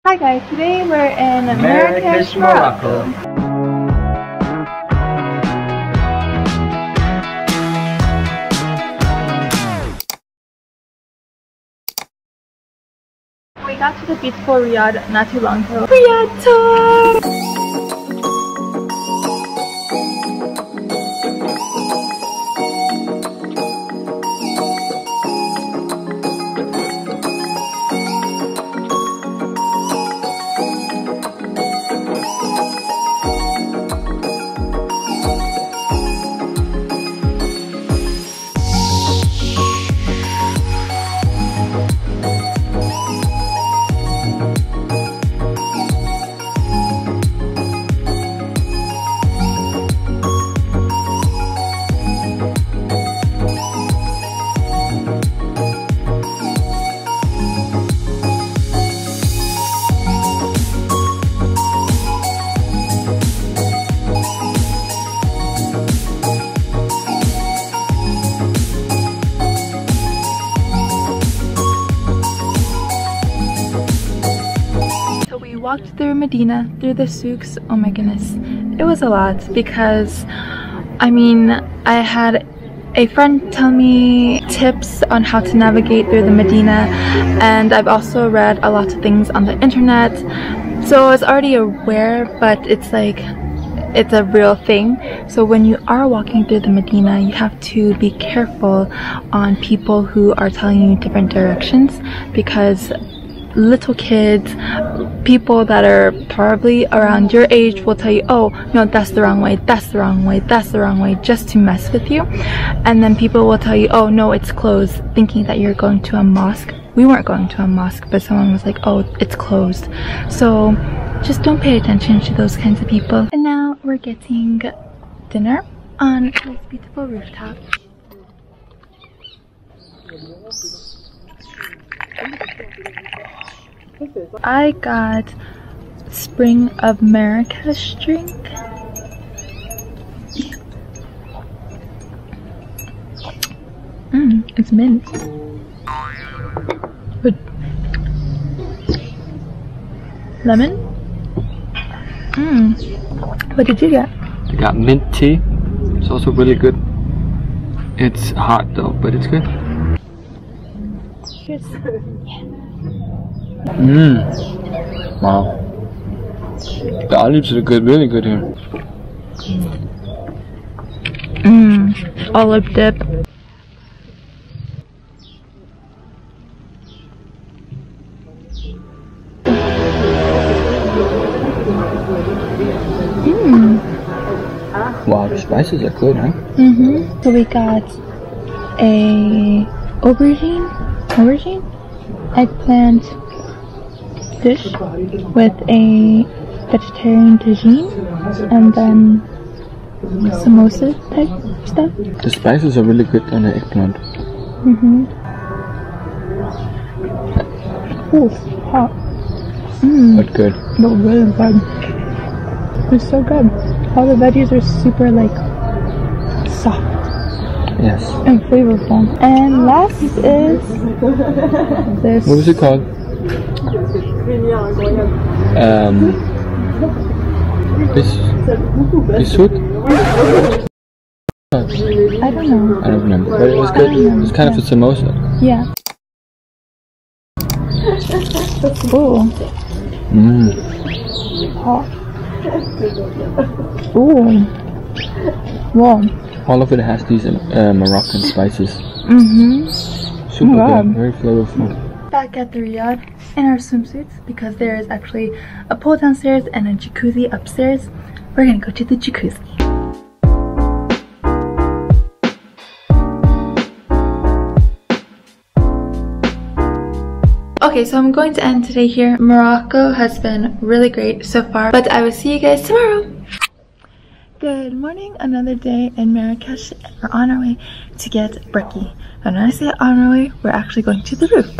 Hi guys, today we're in Marrakesh, Morocco. We got to the beautiful Riyadh not too long ago. Riyadh tour! Walked through Medina, through the souks. Oh my goodness, it was a lot because I mean I had a friend tell me tips on how to navigate through the Medina, and I've also read a lot of things on the internet, so I was already aware, but it's like it's a real thing. So when you are walking through the Medina, you have to be careful on people who are telling you different directions, because little kids, people that are probably around your age will tell you, oh no, that's the wrong way, that's the wrong way, that's the wrong way, just to mess with you. And then people will tell you, oh no, it's closed, thinking that you're going to a mosque. We weren't going to a mosque, but someone was like, oh, it's closed. So just don't pay attention to those kinds of people. And now we're getting dinner on this beautiful rooftop. I got Spring of Marrakesh drink. It's mint. Good. Lemon? What did you get? I got mint tea. It's also really good. It's hot though, but it's good. Cheers. Wow. The olives are good, really good here. Olive dip. Wow, the spices are good, huh? So we got a aubergine, eggplant dish with a vegetarian tagine, and then samosa type stuff. The spices are really good on the eggplant. Ooh, hot. But good. But really good. It's so good. All the veggies are super like soft. Yes. And flavorful. And last is this. What was it called? Biscuit? I don't know. I don't remember. But it was good. It was kind of a samosa. Yeah. Ooh. Hot. Ooh. Wow. All of it has these Moroccan spices. Super good. Very flavorful. Back at the Riyadh in our swimsuits, because there is actually a pool downstairs and a jacuzzi upstairs. We're gonna go to the jacuzzi. Okay, so I'm going to end today here. Morocco has been really great so far, but I will see you guys tomorrow. Good morning, another day in Marrakesh. We're on our way to get brekkie. And when I say on our way, we're actually going to the roof.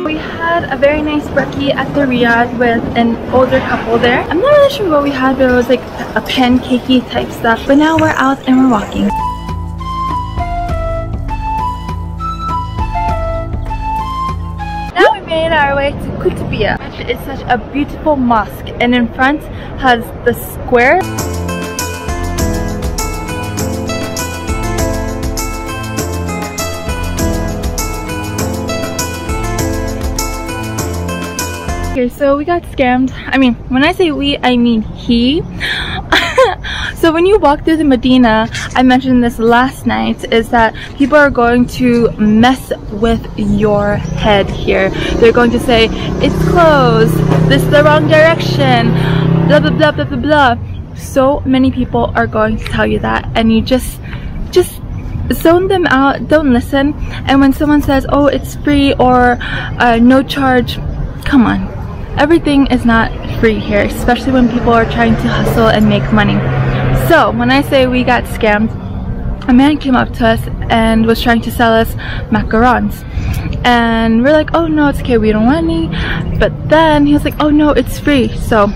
We had a very nice brekkie at the Riyadh with an older couple there. I'm not really sure what we had, but it was like a pancakey type stuff. But now we're out and we're walking. Now we made our way to Koutoubia, which is such a beautiful mosque, and in front has the square. Okay, so we got scammed. I mean, when I say we, I mean he. So when you walk through the Medina, I mentioned this last night, is that people are going to mess with your head here. They're going to say, it's closed, this is the wrong direction, blah blah blah blah blah blah. So many people are going to tell you that, and you just zone them out, don't listen. And when someone says, oh, it's free or no charge, come on. Everything is not free here, especially when people are trying to hustle and make money. So when I say we got scammed, a man came up to us and was trying to sell us macarons, and we're like, oh no, it's okay, we don't want any. But then he was like, oh no, it's free. So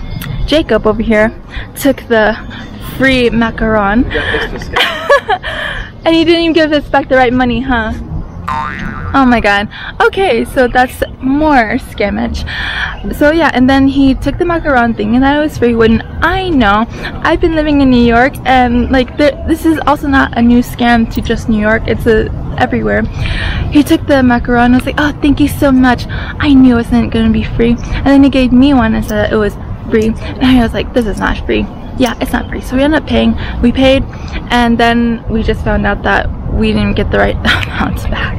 Jacob over here took the free macaron and he didn't even give us back the right money, huh? Oh my god. Okay, so that's more scammage. So yeah, and then he took the macaron thing and that it was free, when I know I've been living in New York, and like this is also not a new scam to just New York, it's everywhere. He took the macaron and was like, oh, thank you so much, I knew it wasn't gonna be free. And then he gave me one and said it was free, and I was like, this is not free. Yeah, it's not free. So we ended up paying. We paid, and then we just found out that we didn't get the right amount back.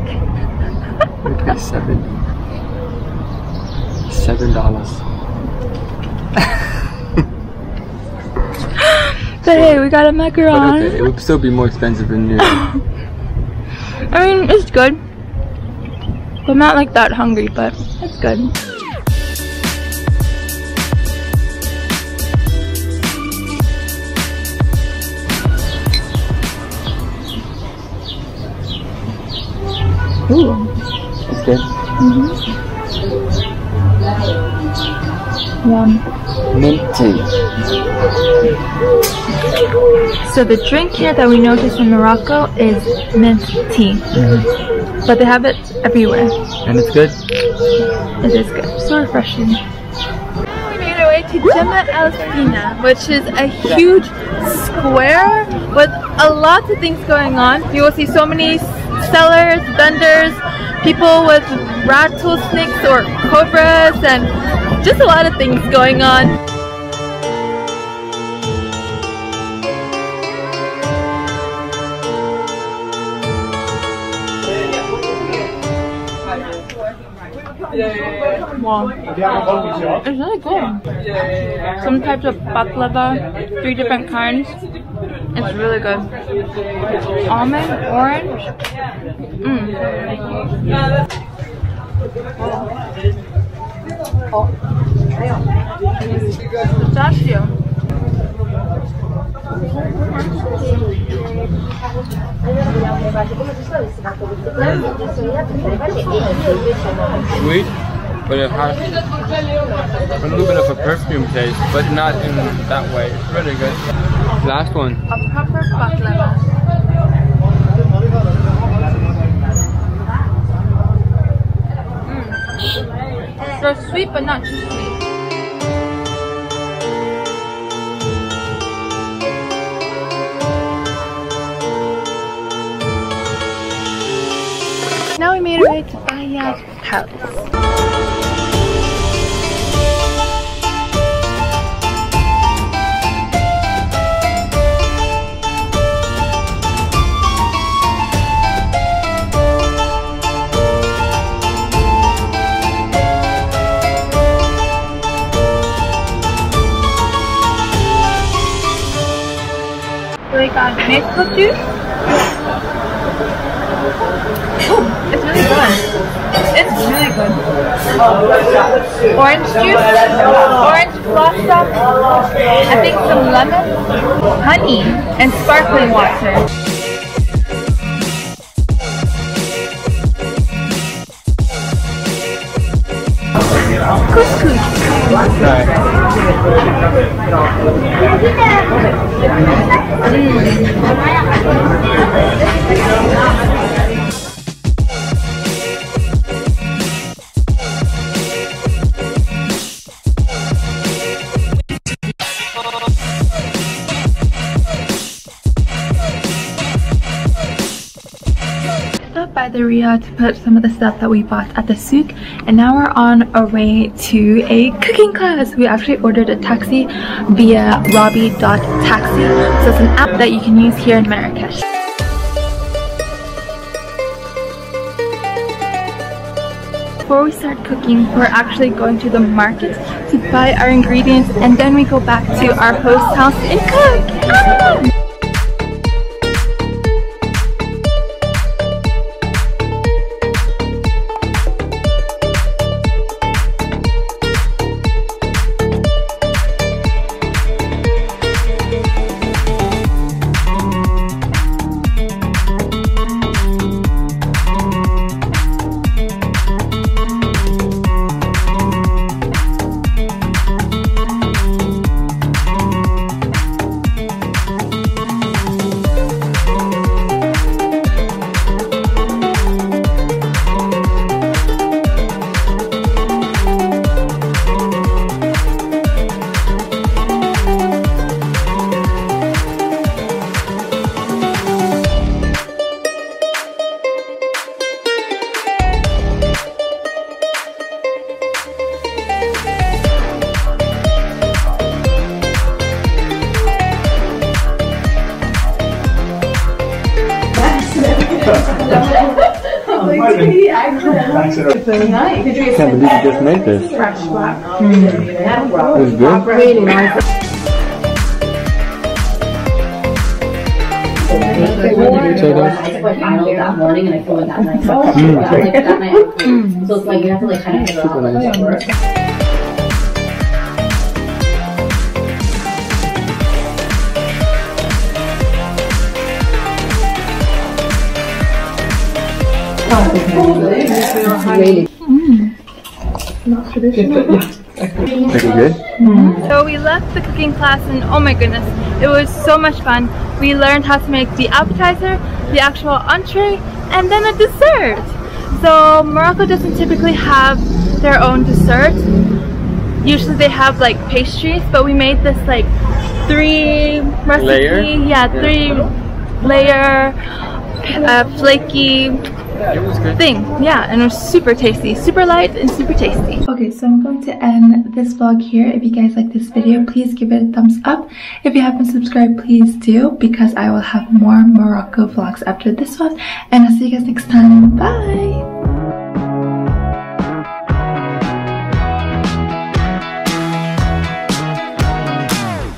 We paid $7. But hey, we got a macaron. But okay, it would still be more expensive than New York. I mean, it's good. I'm not like that hungry, but it's good. Ooh. It's good. Yum. Mint tea. So the drink here that we noticed in Morocco is mint tea. But they have it everywhere. And it's good? It is good. So refreshing. Now we made our way to Jemaa el-Fnaa, which is a huge square with a lot of things going on. You will see so many sellers, vendors, people with rattlesnakes or cobras, and just a lot of things going on. Wow, it's really good. Some types of baklava, 3 different kinds. It's really good. Almond, orange. Pistachio. Sweet, but it has a little bit of a perfume taste, but not in that way. It's really good. Last one. A proper baklava. So sweet, but not too sweet. Now we made our way to Bahia Palace. We got maple juice. Ooh, it's really good. It's really good. Orange juice, orange blossom, I think some lemon, honey, and sparkling water. By the Ria to put some of the stuff that we bought at the souk, and now we're on our way to a cooking class. We actually ordered a taxi via Robbie.taxi, so it's an app that you can use here in Marrakesh. Before we start cooking, we're actually going to the market to buy our ingredients, and then we go back to our host house and cook. Ah! I can't believe you just made this. It was good? Really nice. That morning and I feel like that night. So it's like you have to like kind of figure out how it works. Really? Not traditional. Pretty good. So we left the cooking class and oh my goodness, it was so much fun. We learned how to make the appetizer, the actual entree, and then a dessert. So Morocco doesn't typically have their own dessert. Usually they have like pastries, but we made this like 3-layer flaky thing. Yeah, and it was super tasty, super light and super tasty. Okay, so I'm going to end this vlog here. If you guys like this video, please give it a thumbs up. If you haven't subscribed, please do, because I will have more Morocco vlogs after this one, and I'll see you guys next time.